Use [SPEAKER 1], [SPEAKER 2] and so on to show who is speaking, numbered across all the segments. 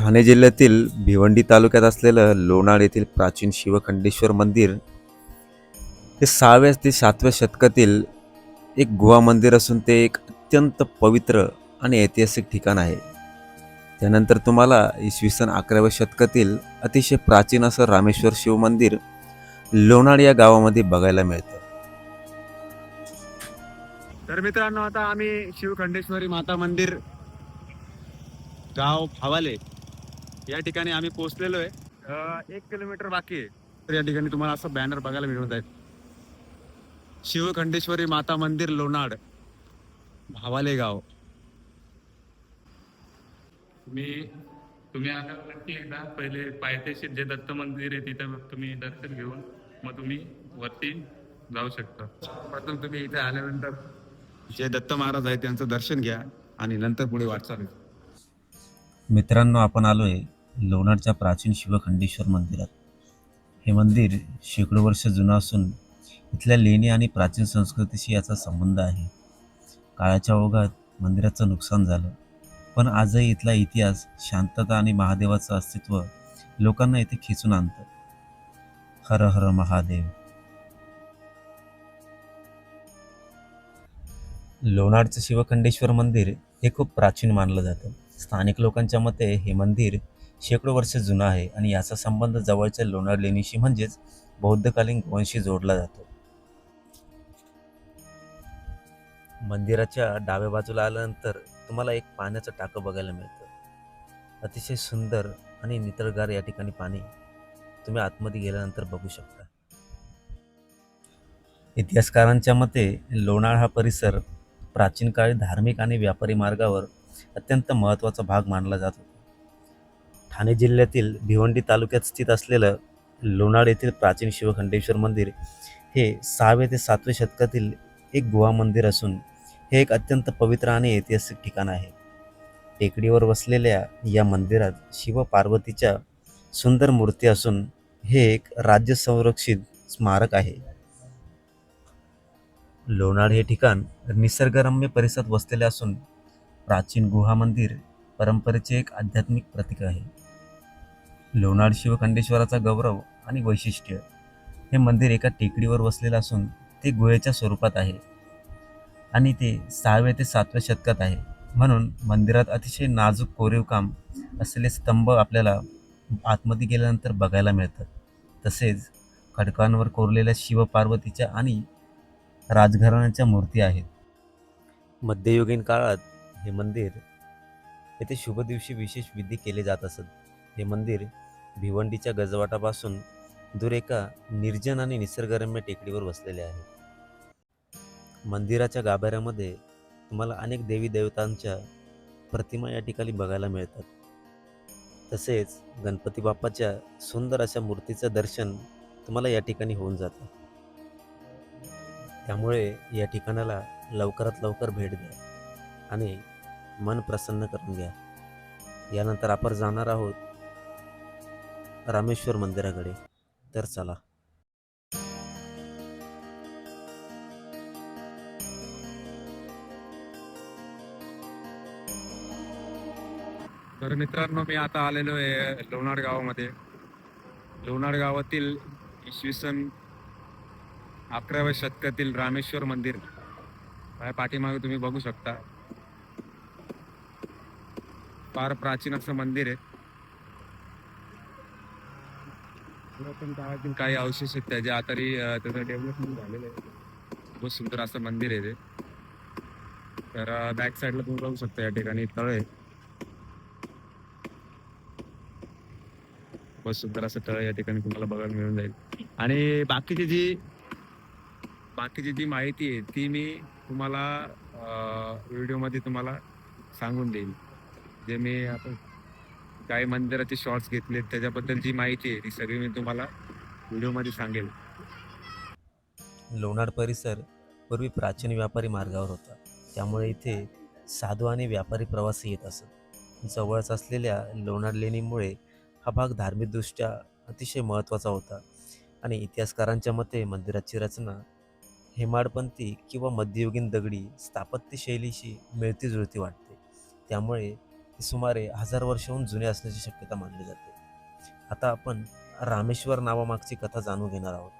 [SPEAKER 1] ठाणे जिल्ह्यातील भिवंडी तालुक्यात असलेलं लोणाळ येथील प्राचीन शिवखंडेश्वर मंदिर हे 6व्या ते 7व्या शतकातील एक गुहा मंदिर असून ते एक अत्यंत पवित्र आणि ऐतिहासिक ठिकाण आहे. त्यानंतर तुम्हाला इसवी सन 11व्या शतकातील अतिशय प्राचीन असं रामेश्वर शिव मंदिर लोणाळ या गावामध्ये बघायला मिळतं.
[SPEAKER 2] तर मित्रांनो, आता आम्ही शिवखंडेश्वरी माता मंदिर गाव भावाले या ठिकाणी आम्ही पोहोचलेलो आहे. 1 किलोमीटर बाकी आहे. तर या ठिकाणी तुम्हाला असं बॅनर बघायला मिळून जाईल, शिवखंडेश्वरी माता मंदिर लोणाड भावाले गाव.
[SPEAKER 3] तुम्ही आता नक्की एकदा पहिले पायथ्याशी जे दत्त मंदिर आहे तिथं तुम्ही दर्शन घेऊन मग तुम्ही वरती जाऊ शकता.
[SPEAKER 2] प्रथम तुम्ही इथे आल्यानंतर जे दत्त महाराज आहेत त्यांचं दर्शन घ्या आणि नंतर पुढे वाटचाल.
[SPEAKER 1] मित्रांनो, आपण आलो आहे लोणारच्या प्राचीन शिवखंडेश्वर मंदिरात. हे मंदिर शेकडो वर्ष जुनं असून इथल्या लेणी आणि प्राचीन संस्कृतीशी याचा संबंध आहे. काळाच्या ओघात मंदिराचं नुकसान झालं, पण आजही इथला इतिहास, शांतता आणि महादेवाचं अस्तित्व लोकांना इथे खेचून आणतं. हर हर महादेव. लोणारचं शिवखंडेश्वर मंदिर हे खूप प्राचीन मानलं जातं. स्थानिक लोकांच्या मते हे मंदिर शेकडो वर्ष जुनं आहे आणि याचा संबंध जवळच्या लोणार लेणीशी म्हणजेच बौद्धकालीन गुहांशी जोडला जातो. मंदिराच्या डाव्या बाजूला आल्यानंतर तुम्हाला एक पाण्याचं टाकं बघायला मिळतं. अतिशय सुंदर आणि नितळगार या ठिकाणी पाणी तुम्ही आतमध्ये गेल्यानंतर बघू शकता. इतिहासकारांच्या मते लोणाळ हा परिसर प्राचीन काळी धार्मिक आणि व्यापारी मार्गावर अत्यंत महत्त्वाचा भाग मानला जात होता. ठाणे जिल्ह्यातील भिवंडी तालुक्यात स्थित असलेलं लोणाळ येथील प्राचीन शिवखंडेश्वर मंदिर हे 6व्या ते 7व्या शतकातील एक गुहा मंदिर असून हे एक अत्यंत पवित्र आणि ऐतिहासिक ठिकाण आहे. टेकडीवर वसलेल्या या मंदिरात शिव पार्वतीच्या सुंदर मूर्ती असून हे एक राज्य संरक्षित स्मारक आहे. लोणाळ हे ठिकाण निसर्गरम्य परिसरात वसलेले असून प्राचीन गुहा मंदिर परंपरेचे एक आध्यात्मिक प्रतीक आहे. लोणाळ शिवखंडेश्वराचा गौरव आणि वैशिष्ट्य, हे मंदिर एका टेकडीवर वसलेलं असून ते गुहेच्या स्वरूपात आहे आणि ते 6व्या ते 7व्या शतकात आहे. म्हणून मंदिरात अतिशय नाजूक कोरीवकाम असलेले स्तंभ आपल्याला आतमध्ये गेल्यानंतर बघायला मिळतात. तसेच खडकांवर कोरलेल्या शिवपार्वतीच्या आणि राजघराण्याच्या मूर्ती आहेत. मध्ययुगीन काळात हे मंदिर येथे शुभ दिवशी विशेष विधी केले जात असत. हे मंदिर भिवंडीच्या गजवाटापासून दूर एका निर्जन आणि निसर्गरम्य टेकडीवर वसलेले आहे. मंदिराच्या गाभाऱ्यामध्ये तुम्हाला अनेक देवी देवतांच्या प्रतिमा या ठिकाणी बघायला मिळतात. तसेच गणपती बाप्पाच्या सुंदर अशा मूर्तीचं दर्शन तुम्हाला या ठिकाणी होऊन जातं. त्यामुळे या ठिकाणाला लवकरात लवकर भेट द्या आणि मन प्रसन्न करून घ्या. यानंतर आपण जाणार आहोत रामेश्वर मंदिराकडे. तर चला.
[SPEAKER 2] तर मित्रांनो, मी आता आलेलो आहे लोणाड गावामध्ये. लोणाड गावातील इसवी सन 11व्या शतकातील रामेश्वर मंदिर माझ्या पाठीमागे तुम्ही बघू शकता. फार प्राचीन असं मंदिर आहे. पुरातन काळातील काही अवशेष आहेत त्याच्या तरी त्याचं डेव्हलपमेंट झालेलं आहे. खूप सुंदर असं मंदिर आहे ते. तर बॅक साईडला तुम्ही बघू शकता या ठिकाणी तळ आहे. खूप सुंदर असं तळ या ठिकाणी तुम्हाला बघायला मिळून जाईल. आणि बाकीची जी माहिती आहे ती मी तुम्हाला व्हिडिओमध्ये तुम्हाला सांगून देईल. जे मी आता काही मंदिराचे शॉर्ट्स घेतले त्याच्याबद्दल जी माहिती आहे ती सगळी मी तुम्हाला व्हिडिओमध्ये सांगेल.
[SPEAKER 1] लोणाळ परिसर पूर्वी प्राचीन व्यापारी मार्गावर होता. त्यामुळे इथे साधू आणि व्यापारी प्रवासी येत असत. जवळच असलेल्या लोणाळ लेणीमुळे हा भाग धार्मिकदृष्ट्या अतिशय महत्त्वाचा होता आणि इतिहासकारांच्या मते मंदिराची रचना हेमाडपंथी किंवा मध्ययुगीन दगडी स्थापत्यशैलीशी मिळती जुळती वाटते. त्यामुळे ते सुमारे 1000 वर्षाहून जुने असण्याची शक्यता मानली जाते. आता आपण रामेश्वर नावामागची कथा जाणून घेणार आहोत.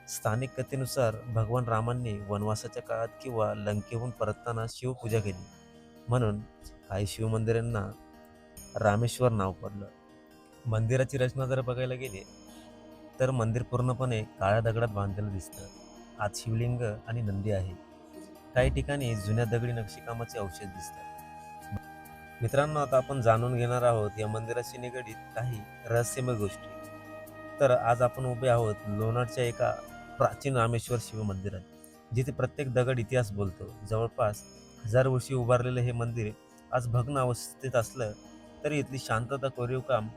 [SPEAKER 1] स्थानिक कथेनुसार भगवान रामांनी वनवासाच्या काळात किंवा लंकेहून परतताना शिवपूजा केली, म्हणून काही शिवमंदिरांना रामेश्वर नाव पडलं. मंदिराची रचना जर बघायला गेली तर मंदिर पूर्णपणे काळ्या दगडात बांधलेलं दिसतं. आत शिवलिंग आणि नंदी आहे. काही ठिकाणी जुन्या दगडी नक्षीकामाचे अवशेष दिसतात. मित्रांनो, आता आपण जाणून घेणार आहोत या मंदिराशी निगडीत काही रहस्यमय गोष्टी. तर आज आपण उभे आहोत लोणारच्या एका प्राचीन रामेश्वर शिव मंदिरात, जिथे प्रत्येक दगड इतिहास बोलतो. जवळपास 1000 वर्षी उभारलेलं हे मंदिर आज भग्न अवस्थेत असलं तरी इथली शांतता, कोरीवकाम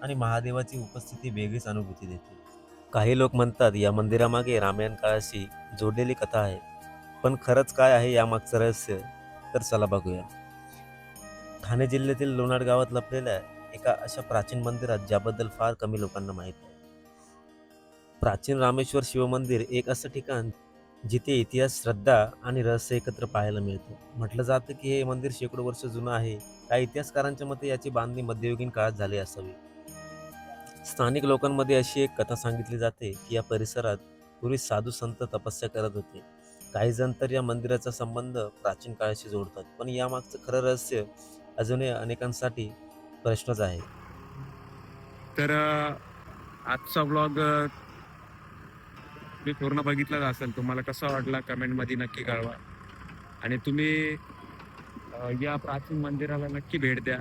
[SPEAKER 1] आणि महादेवाची उपस्थिती वेगळीच अनुभूती देते. काही लोक म्हणतात या मंदिरामागे रामायण काळाशी जोडलेली कथा आहे, पण खरंच काय आहे यामागचं रहस्य, तर चला बघूया. ठाणे जिल्ह्यातील लोणार गावात लपलेल्या एका अशा प्राचीन मंदिरात ज्याबद्दल फार कमी लोकांना माहीत आहे. प्राचीन रामेश्वर शिवमंदिर एक असं ठिकाण जिथे इतिहास, श्रद्धा आणि रहस्य एकत्र पाहायला मिळतं. म्हटलं जातं की हे मंदिर शेकडो वर्ष जुनं आहे. काही इतिहासकारांच्या मते याची बांधणी मध्ययुगीन काळात झाली असावी. स्थानिक लोकांमध्ये अशी एक कथा सांगितली जाते की या परिसरात पूर्वी साधू संत तपस्या करत होते. काही जण तर या मंदिराचा संबंध प्राचीन काळाशी जोडतात, पण यामागचं खरं रहस्य अजूनही अनेकांसाठी प्रश्नच आहे.
[SPEAKER 2] तर आजचा ब्लॉग मी पूर्ण बघितलाच असेल. तुम्हाला कसा वाटला कमेंटमध्ये नक्की कळवा. आणि तुम्ही या प्राचीन मंदिराला नक्की भेट द्या.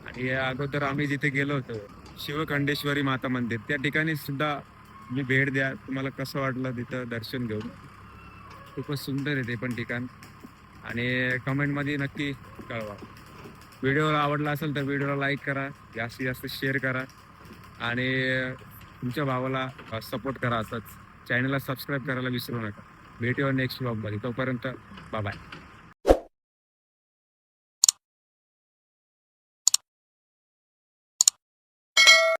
[SPEAKER 2] आणि या अगोदर आम्ही जिथे गेलो होतो शिवखंडेश्वरी माता मंदिर, त्या ठिकाणी सुद्धा तुम्ही भेट द्या. तुम्हाला कसं वाटलं तिथं दर्शन घेऊन. खूपच सुंदर आहे ते पण ठिकाण. आणि कमेंटमध्ये नक्की कळवा. व्हिडिओ आवडला असेल तर व्हिडिओला लाईक करा, जास्तीत जास्त शेअर करा आणि तुमच्या भावाला सपोर्ट करा. असंच चॅनलला सबस्क्राईब करायला विसरू नका. भेटूया नेक्स्ट ब्लॉगमध्ये. तोपर्यंत बाय बाय.